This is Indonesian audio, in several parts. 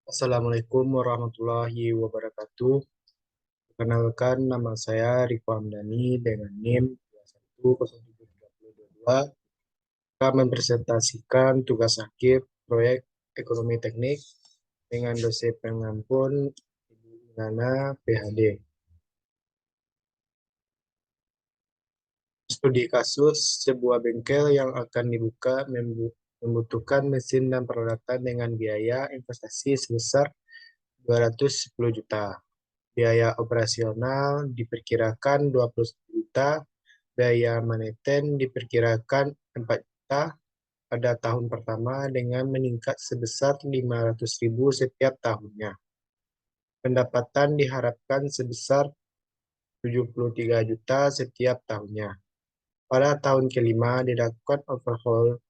Assalamualaikum warahmatullahi wabarakatuh. Perkenalkan, nama saya Riko Hamdani dengan NIM 210732. Akan mempresentasikan tugas akhir proyek ekonomi teknik dengan dosen pengampun Ibu Nana PhD. Studi kasus sebuah bengkel yang akan dibuka membutuhkan mesin dan peralatan dengan biaya investasi sebesar 210 juta. Biaya operasional diperkirakan 21 juta, biaya maneten diperkirakan 4 juta pada tahun pertama dengan meningkat sebesar 500.000 setiap tahunnya. Pendapatan diharapkan sebesar 73 juta setiap tahunnya. Pada tahun kelima dilakukan overhaul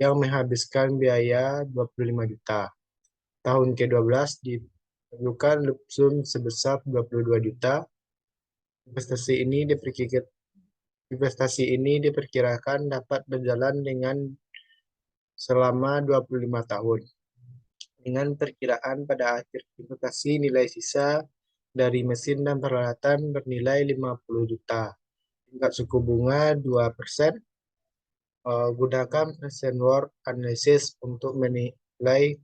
yang menghabiskan biaya 25 juta. Tahun ke-12 diperlukan lumsum sebesar 22 juta. Investasi ini diperkirakan dapat berjalan dengan selama 25 tahun. Dengan perkiraan pada akhir investasi nilai sisa dari mesin dan peralatan bernilai 50 juta. Tingkat suku bunga 2%. Gunakan framework analisis untuk menilai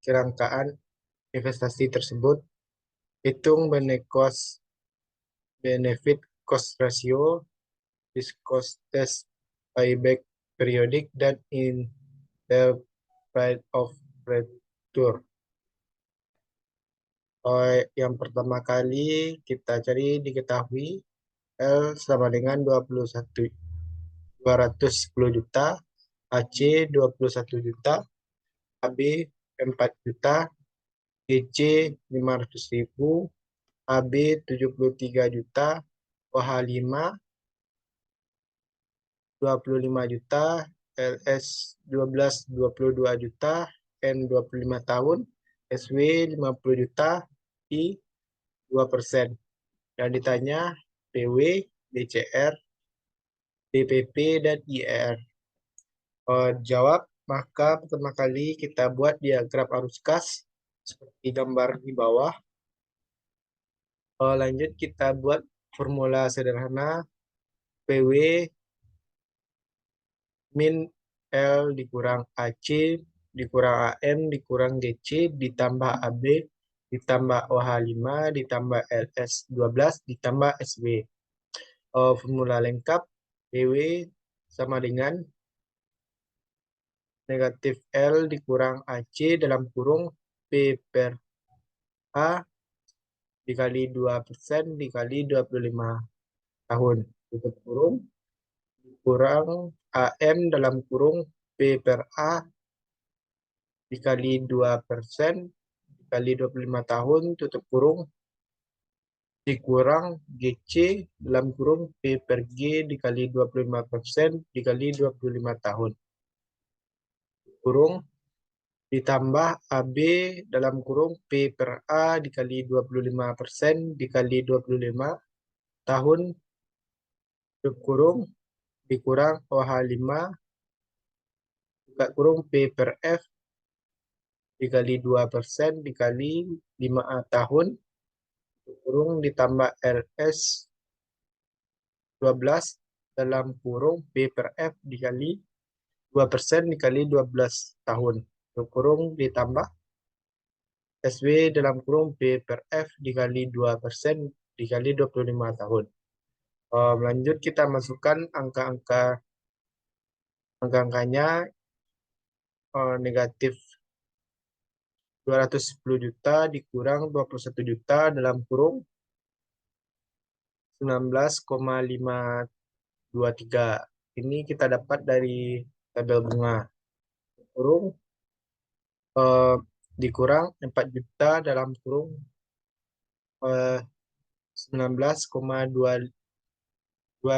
kerangkaan investasi tersebut. Hitung benefit cost ratio, risk cost test, buyback periodik, dan interval of return. Yang pertama kali kita cari diketahui L sama dengan 210 juta, AC 21 juta, AB 4 juta, DC 500.000, AB 73 juta, OH 25 juta, LS 22 juta, N 25 tahun, SW 50 juta, I 2%. Yang ditanya PW, DCR, DPP, dan IR. Jawab, maka pertama kali kita buat diagram arus kas seperti gambar di bawah. Lanjut kita buat formula sederhana PW min L dikurang AC dikurang AM dikurang DC ditambah AB ditambah OH 5 ditambah LS 12 ditambah SW. Formula lengkap PW sama dengan negatif L dikurang AC dalam kurung P per A dikali 2% dikali 25 tahun tutup kurung kurang AM dalam kurung P per A dikali 2% dikali 25 tahun tutup kurung dikurang GC dalam kurung P per G dikali 25% dikali 25 tahun kurung ditambah AB dalam kurung P per A dikali 25% dikali 25 tahun tutup kurung dikurang OH 5 buka kurung P per F dikali 2% dikali 5 tahun kurung ditambah LS 12 dalam kurung P per F dikali 2% dikali 12 tahun kurung ditambah SW dalam kurung P per F dikali 2% dikali 25 tahun. Lanjut kita masukkan angka-angkanya. Negatif 210 juta dikurang 21 juta dalam kurung 19,523. Ini kita dapat dari tabel bunga. Kurung dikurang 4 juta dalam kurung 19,523.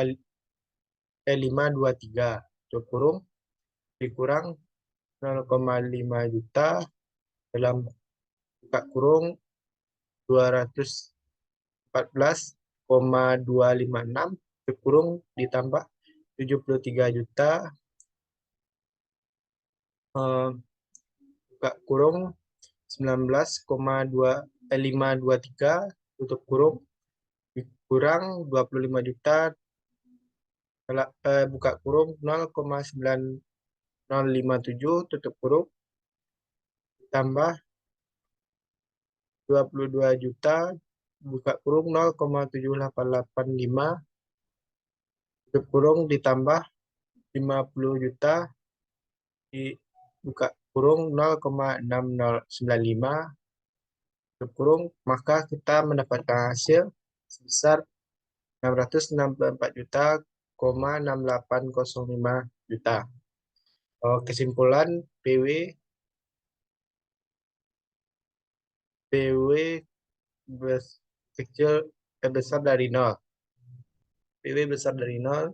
Kurung dikurang 0,5 juta dalam buka kurung 214,256 kurung ditambah 73 juta buka kurung 523 tutup kurung kurang 25 juta buka kurung 0,9057 tutup kurung tambah 22 juta buka kurung 0,7885 tutup kurung ditambah 50 juta di buka kurung 0,6095 tutup kurung, maka kita mendapatkan hasil sebesar 664 juta, 6805 juta. Kesimpulan PW kecil besar dari 0. PW besar dari 0,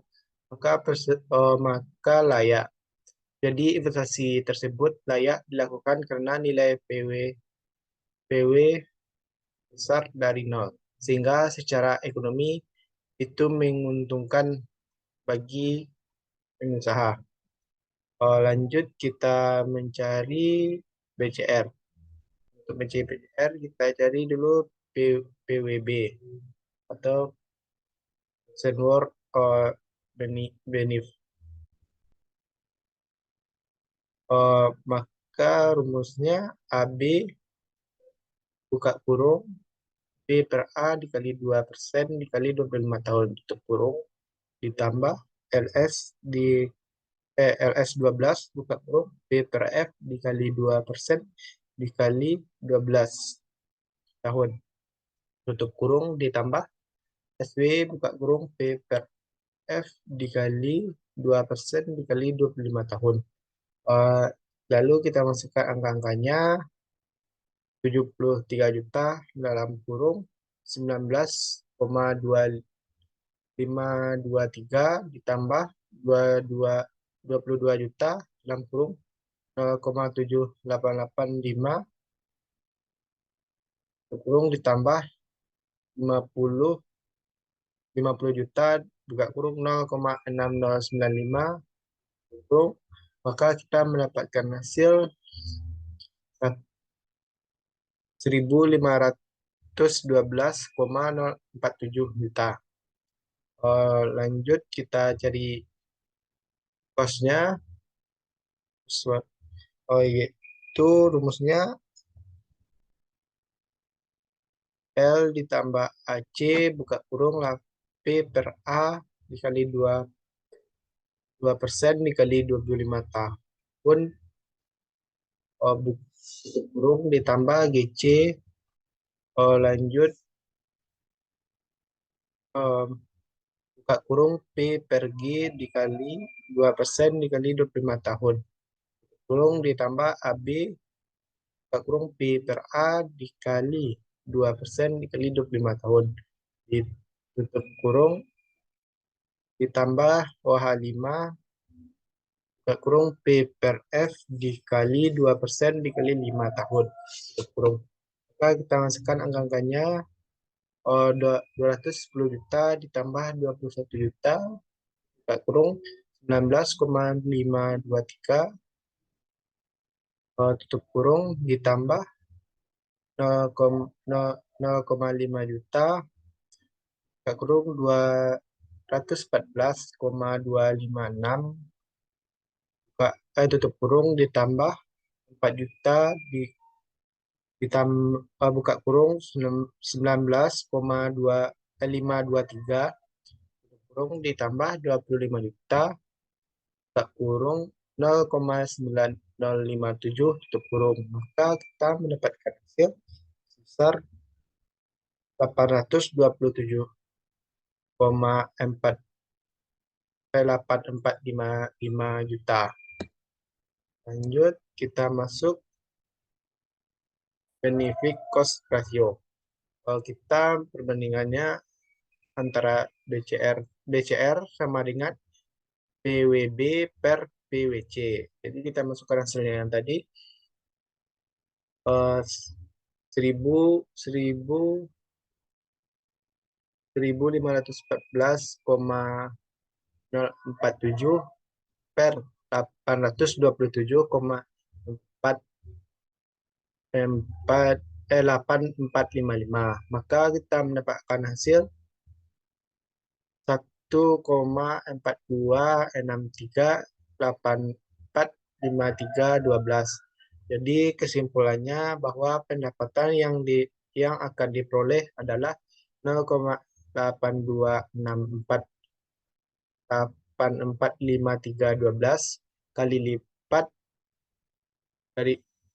maka layak. Jadi investasi tersebut layak dilakukan karena nilai PW besar dari 0. Sehingga secara ekonomi itu menguntungkan bagi pengusaha. Lanjut kita mencari BCR. Untuk mencari BCR kita cari dulu PWB atau senior benefit. Maka rumusnya AB buka kurung B per A dikali 2% dikali 25 tahun tutup kurung ditambah LS 12 buka kurung B per F dikali 2% dikali 12 tahun tutup kurung ditambah SW buka kurung P per F dikali 2% dikali 25 tahun. Lalu kita masukkan angka-angkanya 73 juta dalam kurung 19,2523 ditambah 22 juta dalam kurung 0,7885 kurung ditambah 50 juta buka kurung 0,6095 kurung, maka kita mendapatkan hasil 1.512,047 juta. Lanjut kita cari cost-nya. Itu rumusnya L ditambah AC buka kurung P per A dikali 2% dikali 25 tahun kurung ditambah GC. Lanjut buka kurung P per G dikali 2% dikali 25 tahun kurung ditambah AB buka kurung P per A dikali 2% dikali 25 tahun ditutup kurung ditambah OH5 buka kurung P per F dikali 2% dikali 5 tahun tutup kurung. Maka kita masukkan angka-angkanya 210 juta ditambah 21 juta buka kurung 19,523 tutup kurung ditambah 0,5 juta buka kurung 214,256 tutup kurung ditambah 4 juta ditambah buka kurung 19,523 kurung ditambah 25 juta buka kurung 0,9057 tutup kurung, maka kita mendapatkan hasil sebesar 827,8455 juta. Lanjut kita masuk benefit cost ratio. Kita perbandingannya antara BCR sama dengan PWB per PWC. Jadi kita masukkan hasilnya yang tadi 1.514,047 per 827,455 8455. Maka kita mendapatkan hasil 1,4263845312. Jadi kesimpulannya bahwa pendapatan yang akan diperoleh adalah 0,8264845312 kali lipat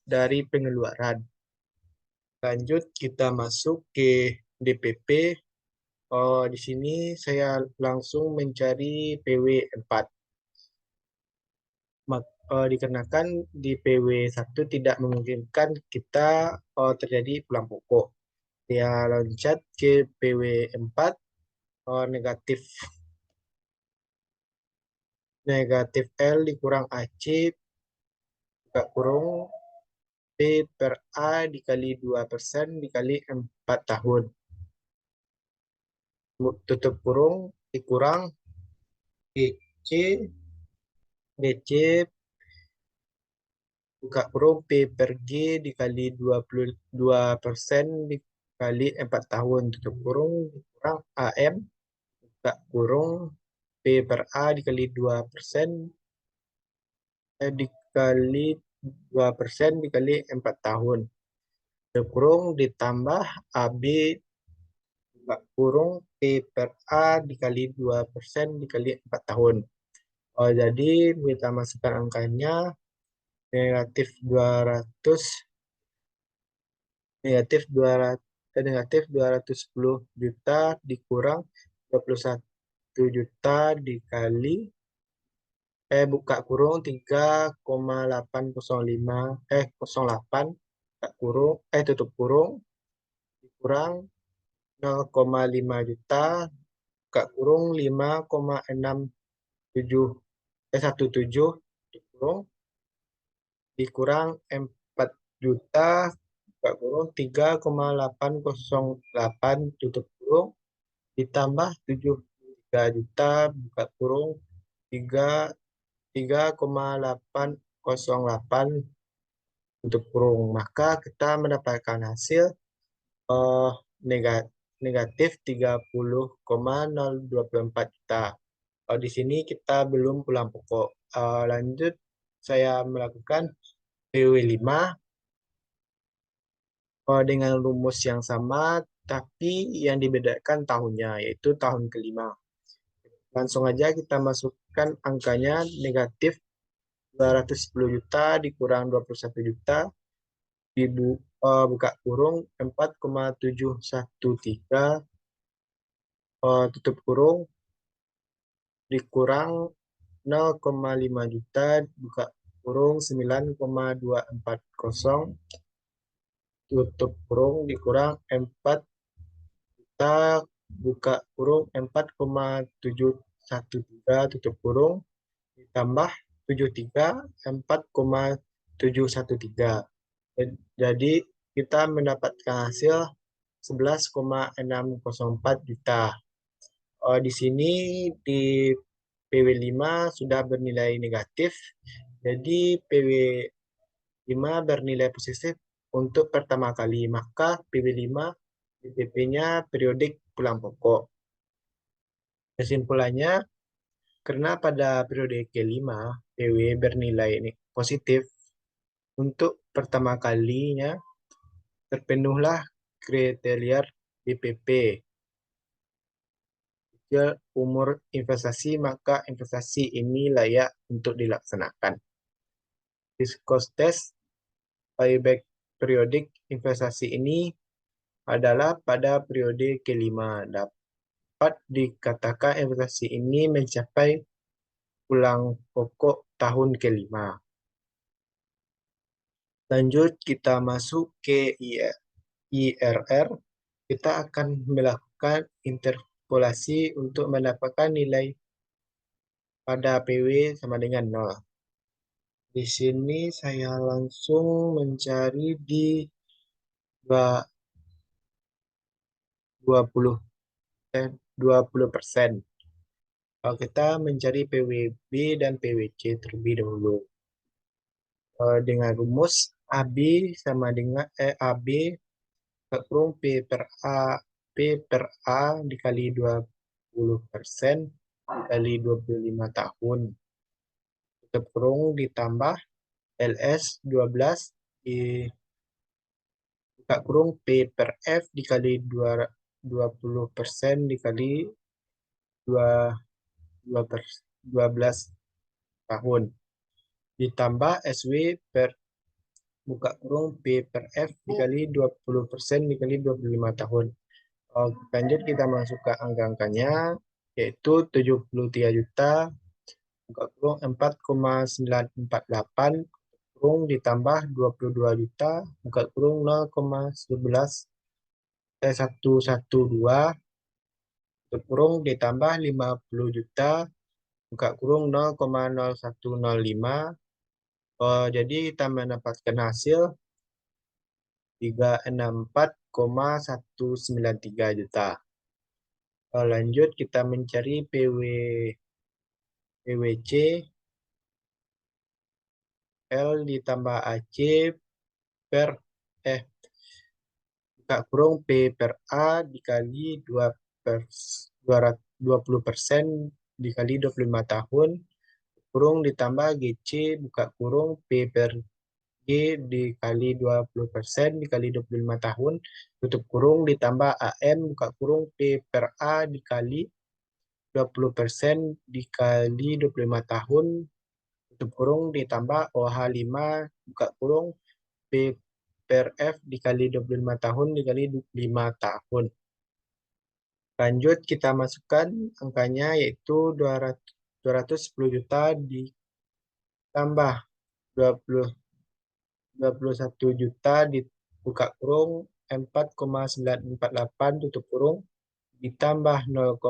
dari pengeluaran. Lanjut kita masuk ke DPP. Di sini saya langsung mencari PW 4. Dikarenakan di PW 1 tidak memungkinkan kita terjadi pulang pokok. Saya loncat ke PW 4, negatif L dikurang AC buka kurung P per A dikali 2% dikali 4 tahun. Tutup kurung dikurang DC buka kurung P per G dikali 22% dikali 4 tahun. Tutup kurung dikurang AM buka kurung P per A dikali 2% dikali 2% dikali 4 tahun. Tutup kurung ditambah AB buka kurung P per A dikali 2% dikali 4 tahun. Jadi kita masukkan angkanya negatif 200 negatif 210 juta dikurang 21 juta dikali buka kurung 3,805 08 buka kurung tutup kurung dikurang 0,5 juta buka kurung 5,617 dikurung dikurang 4 juta buka kurung 3,808 tutup kurung ditambah 73 juta buka kurung 3,808 tutup kurung. Maka kita mendapatkan hasil eh, negatif 30,024 juta. Di sini kita belum pulang pokok. Lanjut saya melakukan PW 5 dengan rumus yang sama, tapi yang dibedakan tahunnya, yaitu tahun kelima. Langsung aja kita masukkan angkanya negatif 210 juta dikurang 21 juta, buka kurung 4,713, tutup kurung, dikurang 0,5 juta, buka kurung 9,240, tutup kurung, dikurang 4 juta, buka kurung 4,713, tutup kurung, ditambah 73, 4,713. Jadi kita mendapatkan hasil 11,604 juta. Di sini di PW 5 sudah bernilai negatif. Jadi PW 5 bernilai positif untuk pertama kali. Maka PW 5 DPP-nya periodik pulang pokok. Kesimpulannya, karena pada periode kelima PW bernilai positif, untuk pertama kalinya terpenuhlah kriteria DPP. Jika umur investasi, maka investasi ini layak untuk dilaksanakan. Discourse test buyback periodik investasi ini adalah pada periode kelima. Dapat dikatakan investasi ini mencapai pulang pokok tahun kelima. Lanjut kita masuk ke IRR. Kita akan melakukan interpolasi untuk mendapatkan nilai pada PW sama dengan 0. Di sini saya langsung mencari di 20%. Kalau kita mencari PWB dan PWC terlebih dahulu. Dengan rumus AB sama dengan AB buka kurung P per A dikali 20% dikali 25 tahun. Tutup kurung ditambah LS 12 di buka kurung P per F dikali 20% dikali 12 tahun. Ditambah SW per buka kurung P per F dikali 20% dikali 25 tahun. Lanjut kita masuk ke angka-angkanya, yaitu 73 juta, buka kurung 4,948, kurung ditambah 22 juta, buka kurung 0,112, tutup kurung ditambah 50 juta, buka kurung 0,0105. Jadi kita mendapatkan hasil 364,193 juta. Lanjut kita mencari PWC L ditambah AC per buka kurung P per A dikali 20% dikali 25 tahun, kurung ditambah GC buka kurung P per G dikali 20% dikali 25 tahun, tutup kurung ditambah AM buka kurung P per A dikali 20% dikali 25 tahun, tutup kurung ditambah OH5 buka kurung P per F dikali 25 tahun dikali 5 tahun. Lanjut kita masukkan angkanya yaitu 210 juta ditambah 21 juta dibuka kurung 4,948 tutup kurung ditambah 0,5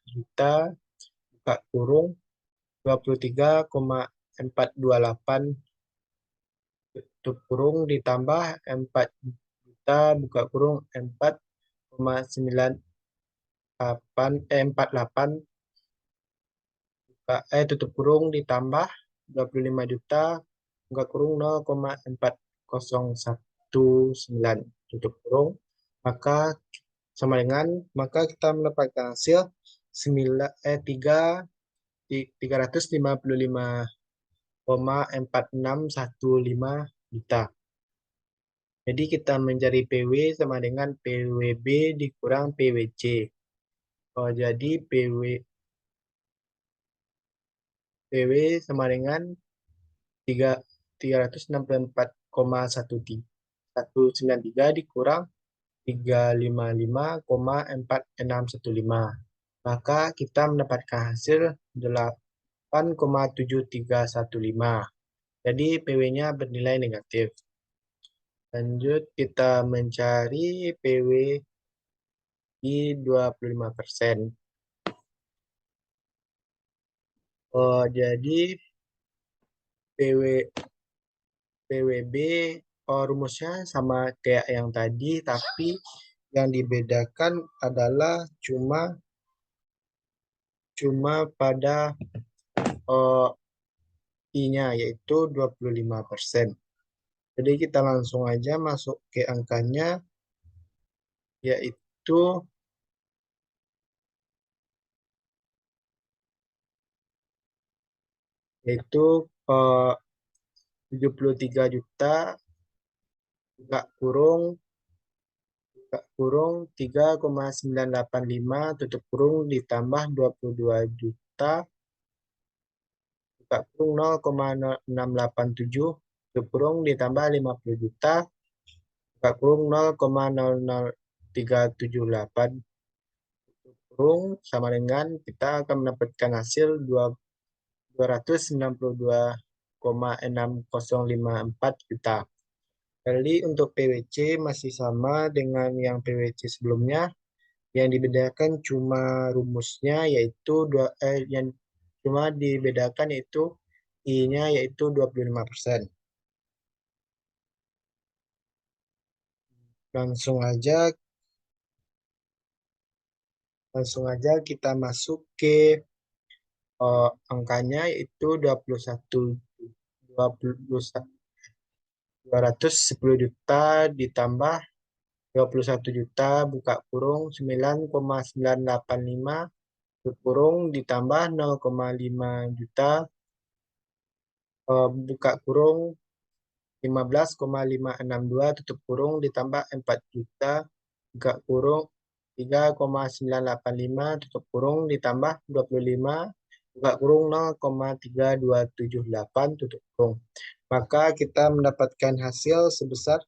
juta buka kurung 23,428 tutup kurung ditambah 4 juta buka kurung 4,48 tutup kurung ditambah 25 juta buka kurung 0,4019 tutup kurung, maka sama dengan kita mendapatkan hasil 355,4615 juta. Jadi kita mencari PW sama dengan PWB dikurang PWC. Jadi PW sama dengan 364,193 dikurang 355,4615. Maka kita mendapatkan hasil 8,7315. Jadi PW-nya bernilai negatif. Lanjut kita mencari PW di 25%. Jadi PWB rumusnya sama kayak yang tadi, tapi yang dibedakan adalah cuma pada I-nya yaitu 25%. Jadi kita langsung aja masuk ke angkanya yaitu 73 juta buka kurung 3,985 tutup kurung ditambah 22 juta buka kurung 0,687 tutup kurung ditambah 50 juta buka kurung 0,00378 tutup kurung sama dengan kita akan mendapatkan hasil 292,6054 juta. Jadi untuk PWC masih sama dengan yang PWC sebelumnya. Yang dibedakan cuma rumusnya yaitu yang cuma dibedakan yaitu I-nya yaitu 25%. Langsung aja kita masuk ke angkanya yaitu 21 210 juta ditambah 21 juta buka kurung 9,985 tutup kurung ditambah 0,5 juta buka kurung 15,562 tutup kurung ditambah 4 juta buka kurung 3,985 tutup kurung ditambah 25 buka kurung 0,3278 tutup kurung. Maka kita mendapatkan hasil sebesar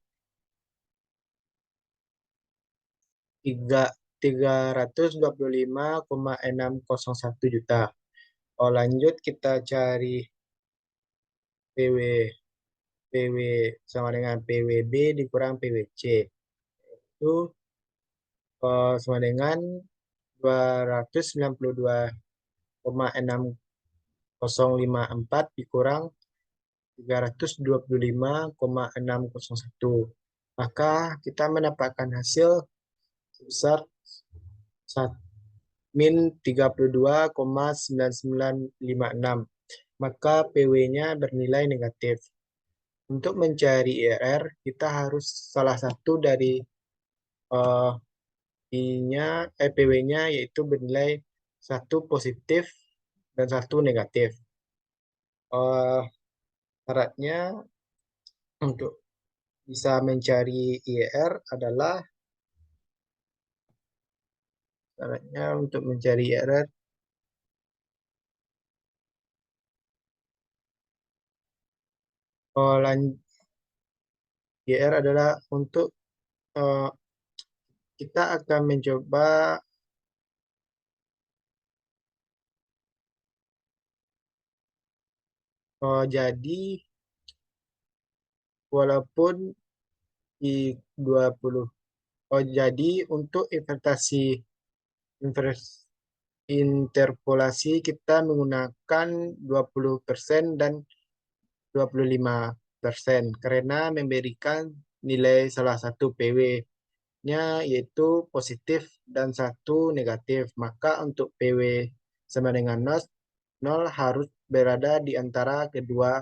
325,601 juta. Lanjut kita cari PW PW sama dengan PWB dikurang PWC. Itu sama dengan 292,6054 dikurang 325,601. Maka kita mendapatkan hasil sebesar min 32,9956. Maka PW-nya bernilai negatif. Untuk mencari IRR, kita harus salah satu dari PW-nya yaitu bernilai satu positif dan satu negatif. Syaratnya untuk bisa mencari IRR adalah IRR adalah untuk kita akan mencoba jadi walaupun di 20 jadi untuk interpolasi kita menggunakan 20% dan 25% karena memberikan nilai salah satu PW-nya yaitu positif dan satu negatif. Maka untuk PW sama dengan 0 harus berada di antara kedua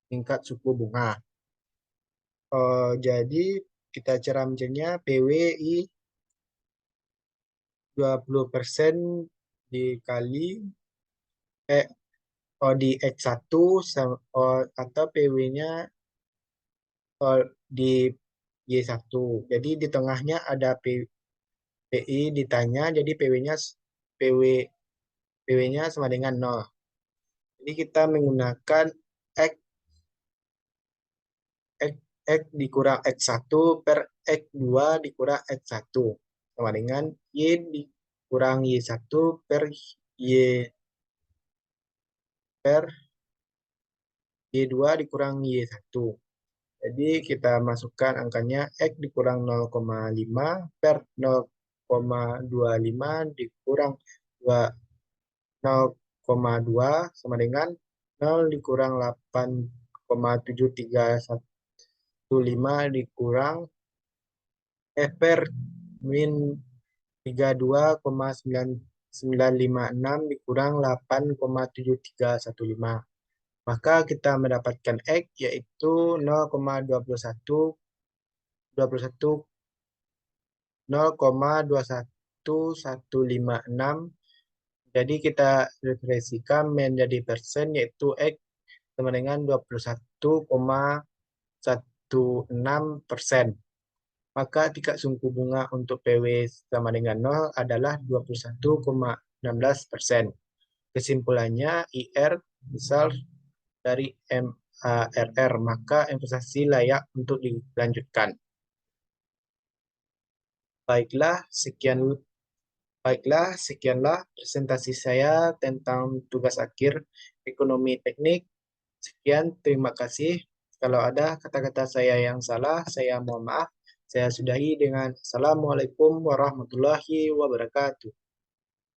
tingkat suku bunga. Jadi kita cara mencarinya PWI 20% dikali di X1 atau PW-nya di Y1. Jadi di tengahnya ada PI ditanya, jadi PW-nya sama dengan 0. Jadi kita menggunakan X dikurang X1 per X2 dikurang X1 sama dengan Y dikurang Y1 per Y2 dikurang Y1. Jadi kita masukkan angkanya X dikurang 0,5 per 0,25 dikurang 0,2 sama dengan 0 dikurang 8,7315 dikurang per min 32,9956 dikurang 8,7315. Maka kita mendapatkan X yaitu 0,21156. Jadi kita referensikan menjadi persen yaitu X sama dengan 21,16%. Maka tingkat suku bunga untuk PW sama dengan 0 adalah 21,16%. Kesimpulannya IR besar dari MARR, maka investasi layak untuk dilanjutkan. Baiklah, sekianlah presentasi saya tentang tugas akhir ekonomi teknik. Sekian, terima kasih. Kalau ada kata-kata saya yang salah, saya mohon maaf. Saya sudahi dengan Assalamualaikum warahmatullahi wabarakatuh.